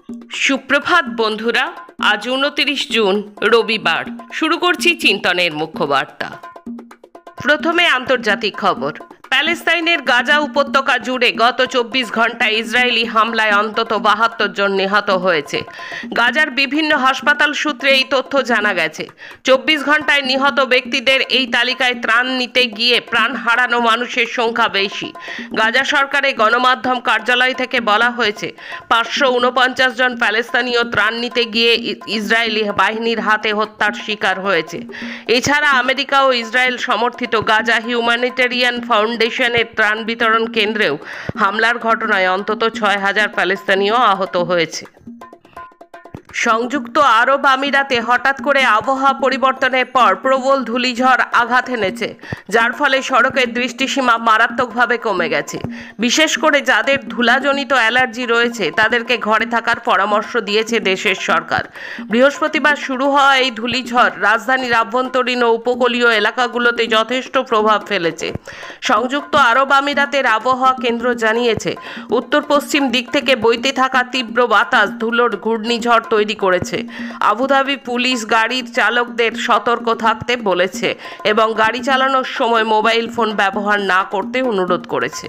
সুপ্রভাত বন্ধুরা, আজ 29 জুন রবিবার। শুরু করছি চিন্তনের মুখ্য বার্তা। প্রথমে আন্তর্জাতিক খবর। প্যালেস্তাইনের গাজা উপত্যকা জুড়ে গত 24 ঘন্টায় ইসরায়েলি হামলায় অন্তত 72 জন নিহত হয়েছে। গাজার বিভিন্ন হাসপাতাল সূত্রে এই তথ্য জানা গেছে। 24 ঘন্টায় নিহত ব্যক্তিদের এই তালিকায় ত্রাণ নিতে গিয়ে প্রাণ হারানো মানুষের সংখ্যা বেশি। গাজা সরকারের গণমাধ্যম কার্যালয় থেকে বলা হয়েছে 549 জন প্যালেস্তানীয় ত্রাণ নিতে গিয়ে ইসরায়েলি বাহিনীর হাতে হত্যার শিকার হয়েছে। এছাড়া আমেরিকা ও ইসরায়েল সমর্থিত গাজা হিউম্যানিটেরিয়ান ফাউন্ডেশনের ত্রাণ বিতরণ কেন্দ্রেও হামলার ঘটনায় অন্তত 6000 প্যালেস্তানীয় আহত হয়েছে। সংযুক্ত আরব আমিরাতে হঠাৎ করে আবহাওয়া পরিবর্তনের পর প্রবল ধূলিঝড় আঘাত এনেছে, যার ফলে সড়কের দৃষ্টিসীমা মারাত্মকভাবে কমে গেছে। বিশেষ করে যাদের ধুলাজনিত অ্যালার্জি রয়েছে তাদেরকে ঘরে থাকার পরামর্শ দিয়েছে দেশের সরকার। বৃহস্পতিবার শুরু হওয়া এই ধূলিঝড় রাজধানীর আভ্যন্তরীণ ও উপকূলীয় এলাকাগুলোতে যথেষ্ট প্রভাব ফেলেছে। সংযুক্ত আরব আমিরাতের আবহাওয়া কেন্দ্র জানিয়েছে, উত্তর পশ্চিম দিক থেকে বইতে থাকা তীব্র বাতাস ধুলোর ঘূর্ণিঝড় তৈরি করেছে। আবুধাবি পুলিশ গাড়ির চালকদের সতর্ক থাকতে বলেছে এবং গাড়ি চালানোর সময় মোবাইল ফোন ব্যবহার না করতে অনুরোধ করেছে।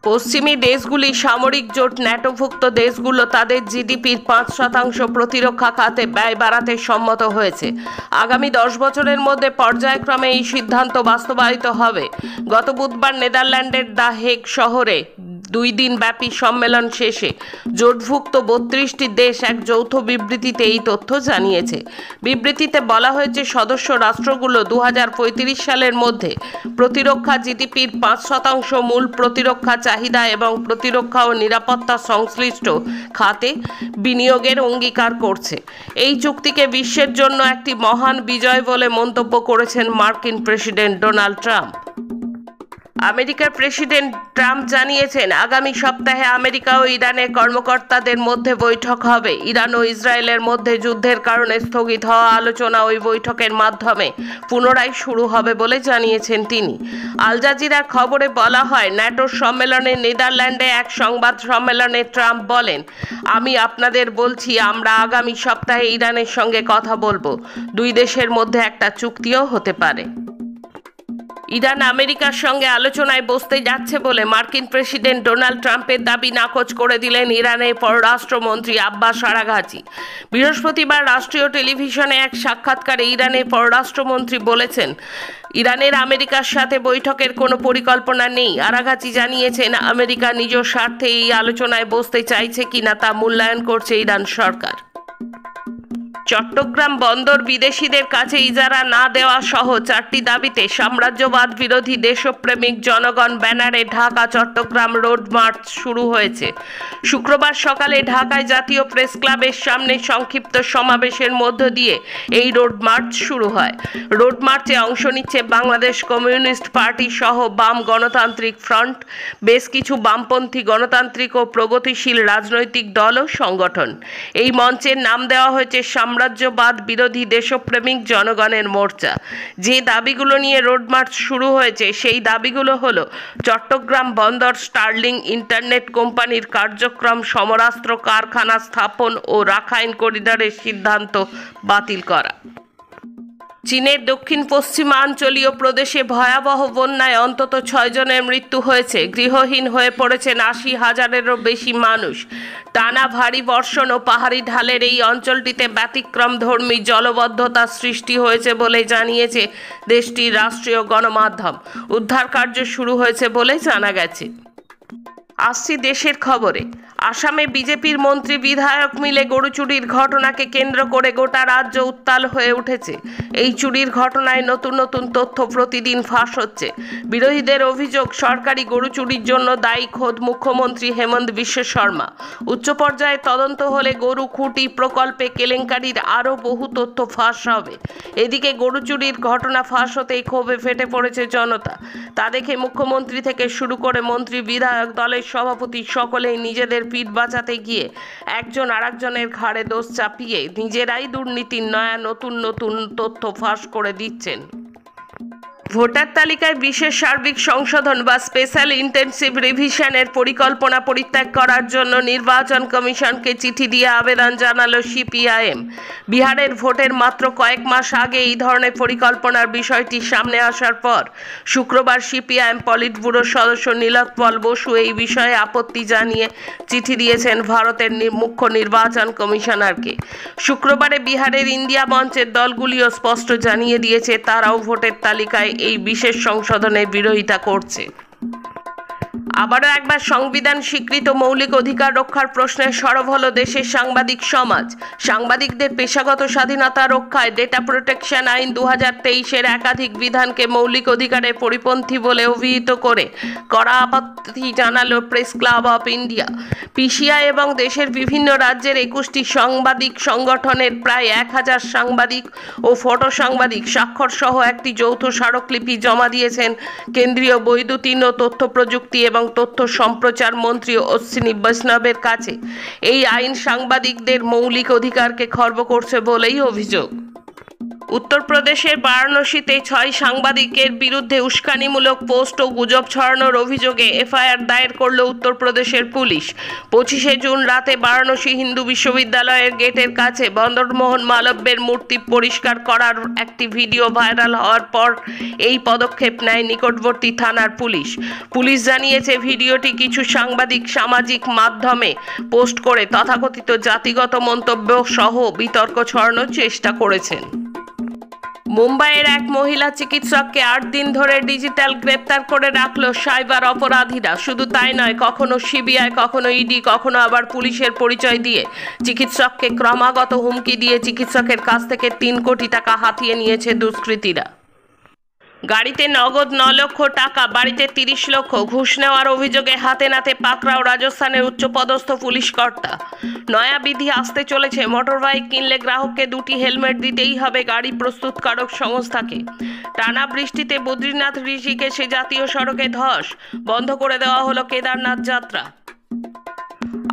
পশ্চিমী দেশগুলি সামরিক জোট ন্যাটোভুক্ত দেশগুলো তাদের জিডিপির 5% প্রতিরক্ষা খাতে ব্যয় বাড়াতে সম্মত হয়েছে। আগামী 10 বছরের মধ্যে পর্যায়ক্রমে এই সিদ্ধান্ত বাস্তবায়িত হবে। গত বুধবার নেদারল্যান্ডের দ্য হেগ শহরে 2 দিন ব্যাপী সম্মেলন শেষে জোটভুক্ত 32টি দেশ এক যৌথ বিবৃতিতে এই তথ্য জানিয়েছে। বিবৃতিতে বলা হয়েছে, সদস্য রাষ্ট্রগুলো 2035 সালের মধ্যে প্রতিরক্ষা জিডিপির 5% মূল প্রতিরক্ষা চাহিদা এবং প্রতিরক্ষা ও নিরাপত্তা সংশ্লিষ্ট খাতে বিনিয়োগের অঙ্গীকার করছে। এই চুক্তিকে বিশ্বের জন্য একটি মহান বিজয় বলে মন্তব্য করেছেন মার্কিন প্রেসিডেন্ট ডোনাল্ড ট্রাম্প। আমেরিকার প্রেসিডেন্ট ট্রাম্প জানিয়েছেন, আগামী সপ্তাহে আমেরিকা ও ইরানের কর্মকর্তাদের মধ্যে বৈঠক হবে। ইরান ও ইসরায়েলের মধ্যে যুদ্ধের কারণে স্থগিত হওয়া আলোচনা ওই বৈঠকের মাধ্যমে পুনরায় শুরু হবে বলে জানিয়েছেন তিনি। আল জাজিরার খবরে বলা হয়, ন্যাটোর সম্মেলনে নেদারল্যান্ডে এক সংবাদ সম্মেলনে ট্রাম্প বলেন, আমি আপনাদের বলছি, আমরা আগামী সপ্তাহে ইরানের সঙ্গে কথা বলবো। 2 দেশের মধ্যে একটা চুক্তিও হতে পারে। ইরান আমেরিকার সঙ্গে আলোচনায় বসতে যাচ্ছে বলে মার্কিন প্রেসিডেন্ট ডোনাল্ড ট্রাম্পের দাবি নাকচ করে দিলেন ইরানের পররাষ্ট্রমন্ত্রী আব্বাস আরাঘচি। বৃহস্পতিবার রাষ্ট্রীয় টেলিভিশনে এক সাক্ষাৎকারে ইরানের পররাষ্ট্রমন্ত্রী বলেছেন, ইরানের আমেরিকার সাথে বৈঠকের কোনো পরিকল্পনা নেই। আরাঘচি জানিয়েছেন, আমেরিকা নিজ স্বার্থে এই আলোচনায় বসতে চাইছে কিনা তা মূল্যায়ন করছে ইরান সরকার। চট্টগ্রাম বন্দর বিদেশিদের কাছে ইজারা না দেওয়া সহ 4টি দাবিতে সাম্রাজ্যবাদ বিরোধী দেশপ্রেমিক জনগণ ব্যানারে ঢাকা চট্টগ্রাম রোড মার্চ শুরু হয়েছে। শুক্রবার সকালে ঢাকায় জাতীয় প্রেস ক্লাবের সামনে সংক্ষিপ্ত সমাবেশের মধ্য দিয়ে এই রোড মার্চ শুরু হয়। রোড মার্চে অংশ নিচ্ছে বাংলাদেশ কমিউনিস্ট পার্টি সহ বাম গণতান্ত্রিক ফ্রন্ট, বেশ কিছু বামপন্থী গণতান্ত্রিক ও প্রগতিশীল রাজনৈতিক দল ও সংগঠন। এই মঞ্চের নাম দেওয়া হয়েছে সাম্রাজ্যবাদ বিরোধী দেশপ্রেমিক জনগণের মোর্চা। যে দাবিগুলো নিয়ে রোড মার্চ শুরু হয়েছে সেই দাবিগুলো হলো, চট্টগ্রাম বন্দর স্টার্লিং ইন্টারনেট কোম্পানির কার্যক্রম, সমরাস্ত্র কারখানা স্থাপন ও রাখাইন করিডোরের সিদ্ধান্ত বাতিল করা। চীনের দক্ষিণ পশ্চিমাঞ্চলীয় প্রদেশে ভয়াবহ বন্যায় অন্তত 6 জনের মৃত্যু হয়েছে। গৃহহীন হয়ে পড়েছেন 80,000-এরও বেশি মানুষ। টানা ভারী বর্ষণ ও পাহাড়ি ঢালের এই অঞ্চলটিতে ব্যতিক্রমধর্মী জলবদ্ধতা সৃষ্টি হয়েছে বলে জানিয়েছে দেশটির রাষ্ট্রীয় গণমাধ্যম। উদ্ধার কার্য শুরু হয়েছে বলে জানা গেছে। আসছি দেশের খবরে। আসামে বিজেপির মন্ত্রী বিধায়ক মিলে গরু চুরির ঘটনাকে কেন্দ্র করে গোটা রাজ্য উত্তাল হয়ে উঠেছে। এই চুরির ঘটনায় নতুন নতুন তথ্য প্রতিদিন ফাঁস হচ্ছে। বিরোধীদের অভিযোগ, সরকারি গরু চুরির জন্য দায়ী খোদ মুখ্যমন্ত্রী হেমন্ত বিশ্ব শর্মা। উচ্চ পর্যায়ে তদন্ত হলে গরু খুঁটি প্রকল্পে কেলেঙ্কারির আরও বহু তথ্য ফাঁস হবে। এদিকে গরু চুরির ঘটনা ফাঁস হতেই ক্ষোভে ফেটে পড়েছে জনতা। তা দেখে মুখ্যমন্ত্রী থেকে শুরু করে মন্ত্রী, বিধায়ক, দলের সভাপতি সকলেই নিজেদের পিঠ বাঁচাতে গিয়ে একজন আরেকজনের ঘাড়ে দোষ চাপিয়ে নিজেরাই দুর্নীতির নয়া নতুন নতুন তথ্য ফাঁস করে দিচ্ছেন। ভোটার তালিকায় বিশেষ সার্বিক সংশোধন বা স্পেশাল ইন্টেনসিভ রিভিশনের পরিকল্পনা পরিত্যাগ করার জন্য নির্বাচন কমিশনকে চিঠি দিয়ে আবেদন জানালো সিপিআইএম। বিহারের ভোটের মাত্র কয়েক মাস আগে এই ধরনের পরিকল্পনার বিষয়টি সামনে আসার পর শুক্রবার সিপিআইএম পলিট ব্যুরোর সদস্য নীলোৎপল বসু এই বিষয়ে আপত্তি জানিয়ে চিঠি দিয়েছেন ভারতের মুখ্য নির্বাচন কমিশনারকে। শুক্রবারে বিহারের ইন্ডিয়া মঞ্চের দলগুলিও স্পষ্ট জানিয়ে দিয়েছে তারাও ভোটের তালিকায় এই বিশেষ সংশোধনের বিরোধিতা করছে। আবারও একবার সংবিধান স্বীকৃত মৌলিক অধিকার রক্ষার প্রশ্নে সরব হলো দেশের সাংবাদিক সমাজ। সাংবাদিকদের পেশাগত স্বাধীনতা রক্ষায় ডেটা প্রোটেকশন আইন 2023-এর একাধিক বিধানকে মৌলিক অধিকারের পরিপন্থী বলে অভিহিত করে কড়া আপত্তি জানালো press club of India. PCI এবং দেশের বিভিন্ন রাজ্যের 21টি সাংবাদিক সংগঠনের প্রায় 1000 সাংবাদিক ও ফটো সাংবাদিক স্বাক্ষর সহ একটি যৌথ স্মারকলিপি জমা দিয়েছেন কেন্দ্রীয় বৈদ্যুতিন ও তথ্য প্রযুক্তি এবং তথ্য সম্প্রচার মন্ত্রী অশ্বিনী বৈষ্ণবের কাছে। এই আইন সাংবাদিকদের মৌলিক অধিকারকে খর্ব করছে বলেই অভিযোগ। উত্তরপ্রদেশের বারাণসীতে 6 সাংবাদিকের বিরুদ্ধে উস্কানিমূলক পোস্ট ও গুজব ছড়ানোর অভিযোগে এফআইআর দায়ের করল উত্তরপ্রদেশের পুলিশ। 25শে জুন রাতে বারাণসী হিন্দু বিশ্ববিদ্যালয়ের গেটের কাছে মদনমোহন মালব্যের মূর্তি পরিষ্কার করার একটি ভিডিও ভাইরাল হওয়ার পর এই পদক্ষেপ নেয় নিকটবর্তী থানার পুলিশ। পুলিশ জানিয়েছে ভিডিওটি কিছু সাংবাদিক সামাজিক মাধ্যমে পোস্ট করে তথাকথিত জাতিগত মন্তব্য সহ বিতর্ক ছড়ানোর চেষ্টা করেছেন। মুম্বাইয়ের এক মহিলা চিকিৎসককে 8 দিন ধরে ডিজিটাল গ্রেপ্তার করে রাখল সাইবার অপরাধীরা। শুধু তাই নয়, কখনো সিবিআই, কখনো ইডি, কখনো আবার পুলিশের পরিচয় দিয়ে চিকিৎসককে ক্রমাগত হুমকি দিয়ে চিকিৎসকের কাছ থেকে 3 কোটি টাকা হাতিয়ে নিয়েছে দুষ্কৃতীরা। গাড়িতে নগদ 9 লক্ষ টাকা, বাড়িতে 30 লক্ষ ঘুষ নেওয়ার অভিযোগে হাতে নাতে পাকড়াও রাজস্থানের উচ্চপদস্থ পুলিশ কর্তা। নয়া বিধি আসতে চলেছে। মোটরবাইক কিনলে গ্রাহককে 2টি হেলমেট দিতেই হবে গাড়ি প্রস্তুতকারক সংস্থাকে। টানা বৃষ্টিতে বদ্রীনাথ ঋষিকেশে জাতীয় সড়কে ধস, বন্ধ করে দেওয়া হলো কেদারনাথ যাত্রা।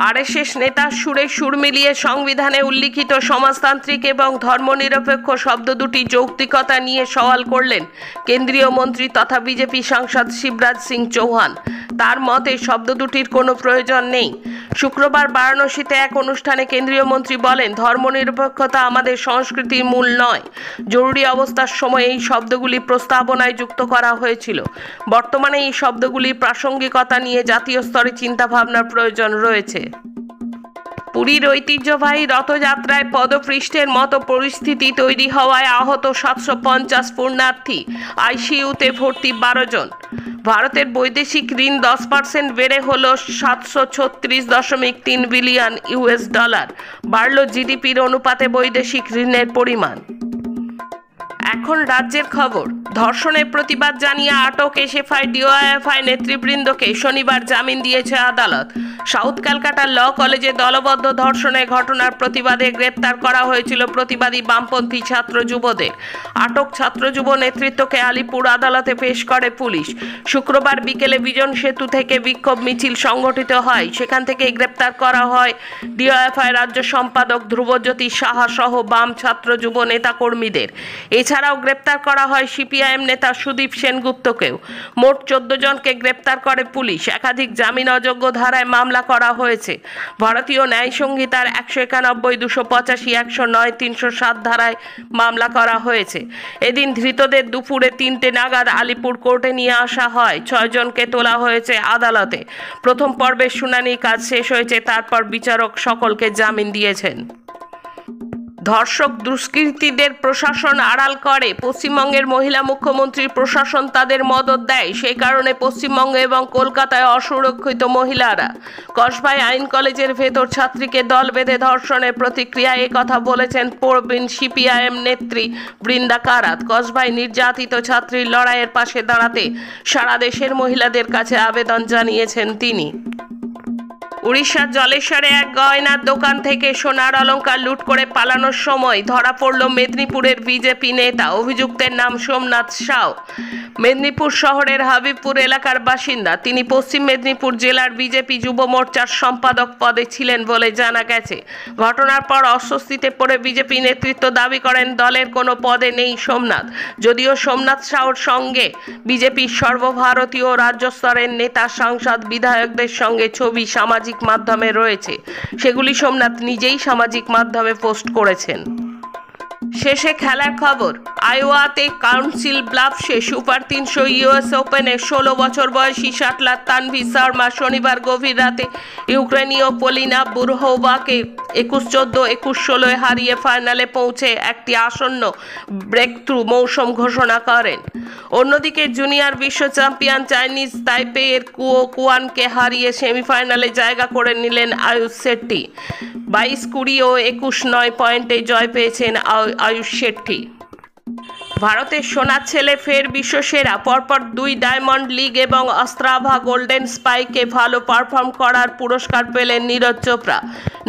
আরএসএস নেতার সুরে সুর মিলিয়ে সংবিধানে উল্লিখিত সমাজতান্ত্রিক এবং ধর্মনিরপেক্ষ শব্দ দুটি যৌক্তিকতা নিয়ে সওয়াল করলেন কেন্দ্রীয় মন্ত্রী তথা বিজেপি সাংসদ শিবরাজ সিং চৌহান। তার মতে শব্দ দুটির কোনো প্রয়োজন নেই। শুক্রবার বারাণসীতে এক অনুষ্ঠানে কেন্দ্রীয় মন্ত্রী বলেন, ধর্মনিরপেক্ষতা আমাদের সংস্কৃতির মূল নয়। জরুরি অবস্থার সময় এই শব্দগুলি প্রস্তাবনায় যুক্ত করা হয়েছিল। বর্তমানে এই শব্দগুলির প্রাসঙ্গিকতা নিয়ে জাতীয় স্তরে চিন্তাভাবনার প্রয়োজন রয়েছে। পুরীর ঐতিহ্যবাহী রথযাত্রায় পদপৃষ্ঠের মতো পরিস্থিতি তৈরি হওয়ায় আহত 750 পুণ্যার্থী, আইসিইউতে ভর্তি 12 জন। ভারতের বৈদেশিক ঋণ 10% বেড়ে হল 736.3 বিলিয়ন ইউএস ডলার। বাড়ল জিডিপির অনুপাতে বৈদেশিক ঋণের পরিমাণ। এখন রাজ্যের খবর। ধর্ষণের প্রতিবাদ জানিয়ে আটক এসএফআই ডিওয়াইএফআই নেতৃবৃন্দকে শনিবার জামিন দিয়েছে আদালত। সাউথ ক্যালকাটা ল কলেজে দলবদ্ধ ধর্ষণের ঘটনার প্রতিবাদে গ্রেপ্তার করা হয়েছিল প্রতিবাদী বামপন্থী ছাত্র যুবদের। আটক ছাত্র যুব নেতৃত্বকে আলিপুর আদালতে পেশ করে পুলিশ। শুক্রবার বিকেলে বিজন সেতু থেকে বিক্ষোভ মিছিল সংগঠিত হয়। সেখান থেকে গ্রেপ্তার করা হয় ডিওয়াইএফআই রাজ্য সম্পাদক ধ্রুবজ্যোতি সাহা সহ বাম ছাত্র যুব নেতাকর্মীদের। এছাড়াও গ্রেপ্তার করা হয় সিপিআইএম নেতা সুদীপ সেনগুপ্তকেও। মোট 14 জনকে গ্রেপ্তার করে পুলিশ। একাধিক জামিন অযোগ্য ধারায় মামলা করা হয়েছে। ভারতীয় ন্যায় সংহিতার 191, 285, 109, 307 ধারায় মামলা করা হয়েছে। এদিন ধৃতদের দুপুরে 3টে নাগাদ আলিপুর কোর্টে নিয়ে আসা হয়। 6 জনকে তোলা হয়েছে আদালতে। প্রথম পর্বের শুনানির কাজ শেষ হয়েছে, তারপর বিচারক সকলকে জামিন দিয়েছেন। ধর্ষক দুষ্কৃতীদের প্রশাসন আড়াল করে। পশ্চিমবঙ্গের মহিলা মুখ্যমন্ত্রীর প্রশাসন তাদের মদত দেয়। সেই কারণে পশ্চিমবঙ্গ এবং কলকাতায় অসুরক্ষিত মহিলারা। কসবায় আইন কলেজের ভেতর ছাত্রীকে দল বেঁধে ধর্ষণের প্রতিক্রিয়ায় একথা বলেছেন প্রবীণ সিপিআইএম নেত্রী বৃন্দা কারাত। কসবায় নির্যাতিত ছাত্রীর লড়াইয়ের পাশে দাঁড়াতে সারা দেশের মহিলাদের কাছে আবেদন জানিয়েছেন তিনি। উড়িষ্যার জলেশ্বরে এক গয়নার দোকান থেকে সোনার অলংকার লুট করে পালানোর সময় ধরা পড়ল মেদিনীপুরের বিজেপি নেতা। অভিযুক্তের নাম সোমনাথ সাউ। মেদিনীপুর শহরের হাবিবপুর এলাকার বাসিন্দা তিনি। পশ্চিম মেদিনীপুর জেলার বিজেপি যুব মোর্চার সম্পাদক পদে ছিলেন বলে জানা গেছে। ঘটনার পর অস্বস্তিতে পড়ে বিজেপি নেতৃত্ব দাবি করেন দলের কোনো পদে নেই সোমনাথ। যদিও সোমনাথ সাউর সঙ্গে বিজেপির সর্বভারতীয় রাজ্য স্তরের নেতা, সাংসদ, বিধায়কদের সঙ্গে ছবি সামাজিক মাধ্যমে রয়েছে। সেগুলি সোমনাথ নিজেই সামাজিক মাধ্যমে পোস্ট করেছেন। শেষে খেলার খবর। আইওয়াতে কাউন্সিল ব্লাফসে সুপার 300 ইউএস ওপেনে 16 বছর বয়সী শাটলার তানভি শর্মা শনিবার গভীর রাতে ইউক্রেনীয় পলিনা বুরহোভাকে 21-14, 21-16 হারিয়ে ফাইনালে পৌঁছে একটি আসন্ন ব্রেকথ্রু মৌসুম ঘোষণা করেন। অন্যদিকে জুনিয়র বিশ্ব চ্যাম্পিয়ন চাইনিজ তাইপেইয়ের কুয়ানকে হারিয়ে সেমিফাইনালে জায়গা করে নিলেন আয়ুষ শেট্টি। 22-20 ও 21-9 পয়েন্টে জয় পেয়েছেন আয়ুষ শেট্টি। ভারতের সোনার ছেলে ফের বিশ্বসেরা। পরপর 2 ডায়মন্ড লিগ এবং অস্ত্রাভা গোল্ডেন স্পাইকে ভালো পারফর্ম করার পুরস্কার পেলেন নীরজ চোপড়া।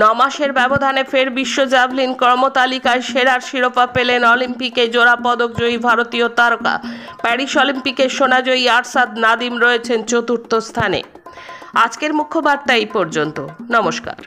9 মাসের ব্যবধানে ফের বিশ্ব জ্যাভলিন কর্মতালিকায় সেরার শিরোপা পেলেন অলিম্পিকে জোড়া পদকজয়ী ভারতীয় তারকা। প্যারিস অলিম্পিকের সোনাজয়ী আরশাদ নাদিম রয়েছেন 4র্থ স্থানে। আজকের মুখ্য বার্তা এই পর্যন্ত। নমস্কার।